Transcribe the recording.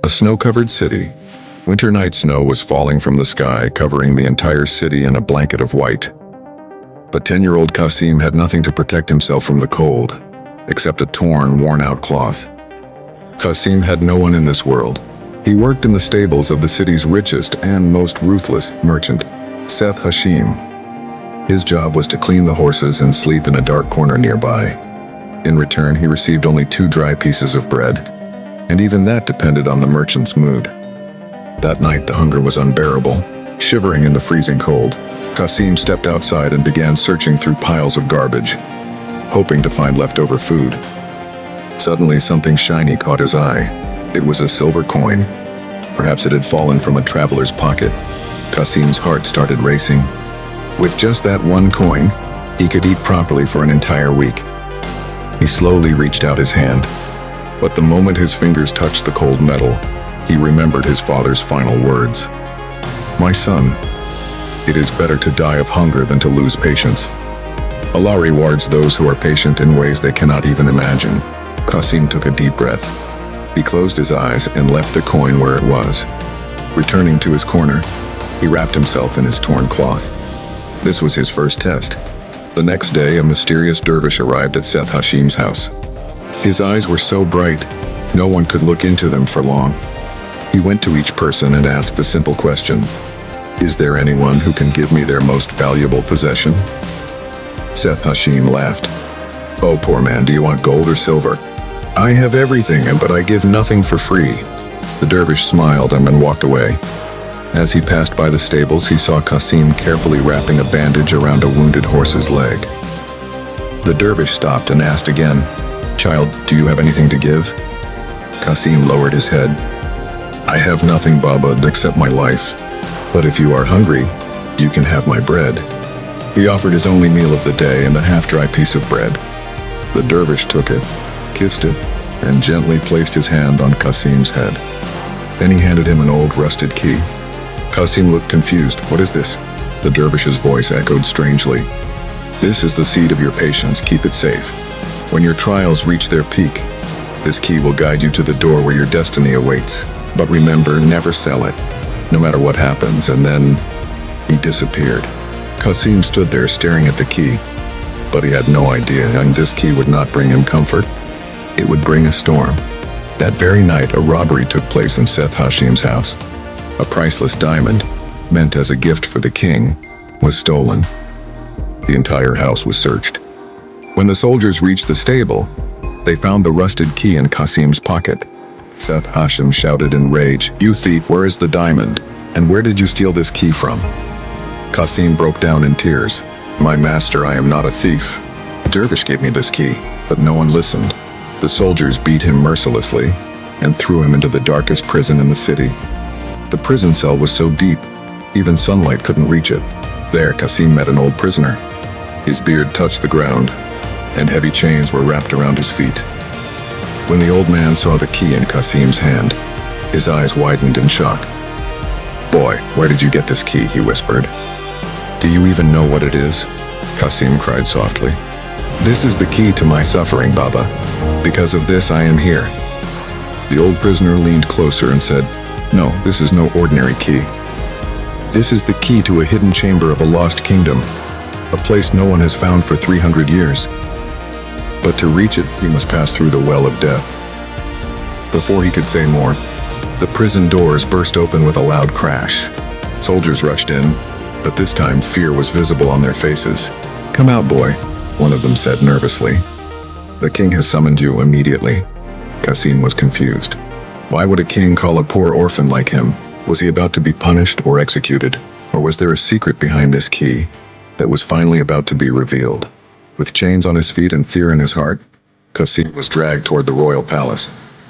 A snow-covered city. Winter night snow was falling from the sky, covering the entire city in a blanket of white. But 10-year-old Qasim had nothing to protect himself from the cold, except a torn, worn-out cloth. Qasim had no one in this world. He worked in the stables of the city's richest and most ruthless merchant, Seth Hashim. His job was to clean the horses and sleep in a dark corner nearby. In return, he received only 2 dry pieces of bread, and even that depended on the merchant's mood. That night, the hunger was unbearable. Shivering in the freezing cold, Qasim stepped outside and began searching through piles of garbage, hoping to find leftover food. Suddenly, something shiny caught his eye. It was a silver coin. Perhaps it had fallen from a traveler's pocket. Qasim's heart started racing. With just that one coin, he could eat properly for an entire week. He slowly reached out his hand, but the moment his fingers touched the cold metal, he remembered his father's final words. "My son, it is better to die of hunger than to lose patience. Allah rewards those who are patient in ways they cannot even imagine." Qasim took a deep breath. He closed his eyes and left the coin where it was. Returning to his corner, he wrapped himself in his torn cloth. This was his first test. The next day, a mysterious dervish arrived at Seth Hashim's house. His eyes were so bright, no one could look into them for long. He went to each person and asked a simple question. "Is there anyone who can give me their most valuable possession?" Seth Hashim laughed. "Oh, poor man, do you want gold or silver? I have everything, but I give nothing for free." The dervish smiled and then walked away. As he passed by the stables, he saw Qasim carefully wrapping a bandage around a wounded horse's leg. The dervish stopped and asked again, "Child, do you have anything to give?" Qasim lowered his head. "I have nothing, Baba, except my life. But if you are hungry, you can have my bread." He offered his only meal of the day and a half-dry piece of bread. The dervish took it, kissed it, and gently placed his hand on Qasim's head. Then he handed him an old rusted key. Qasim looked confused. "What is this?" The dervish's voice echoed strangely. "This is the seed of your patience. Keep it safe. When your trials reach their peak, this key will guide you to the door where your destiny awaits. But remember, never sell it, no matter what happens." And then he disappeared. Qasim stood there staring at the key, but he had no idea that this key would not bring him comfort. It would bring a storm. That very night, a robbery took place in Seth Hashim's house. A priceless diamond, meant as a gift for the king, was stolen. The entire house was searched. When the soldiers reached the stable, they found the rusted key in Qasim's pocket. Seth Hashim shouted in rage, "You thief, where is the diamond? And where did you steal this key from?" Qasim broke down in tears. "My master, I am not a thief. The dervish gave me this key." But no one listened. The soldiers beat him mercilessly and threw him into the darkest prison in the city. The prison cell was so deep, even sunlight couldn't reach it. There, Qasim met an old prisoner. His beard touched the ground, and heavy chains were wrapped around his feet. When the old man saw the key in Qasim's hand, his eyes widened in shock. "Boy, where did you get this key?" he whispered. "Do you even know what it is?" Qasim cried softly. "This is the key to my suffering, Baba. Because of this, I am here." The old prisoner leaned closer and said, "No, this is no ordinary key. This is the key to a hidden chamber of a lost kingdom, a place no one has found for 300 years. But to reach it, he must pass through the well of death." Before he could say more, the prison doors burst open with a loud crash. Soldiers rushed in, but this time fear was visible on their faces. "Come out, boy," one of them said nervously. "The king has summoned you immediately." Qasim was confused. Why would a king call a poor orphan like him? Was he about to be punished or executed? Or was there a secret behind this key that was finally about to be revealed? With chains on his feet and fear in his heart, Qasim was dragged toward the royal palace.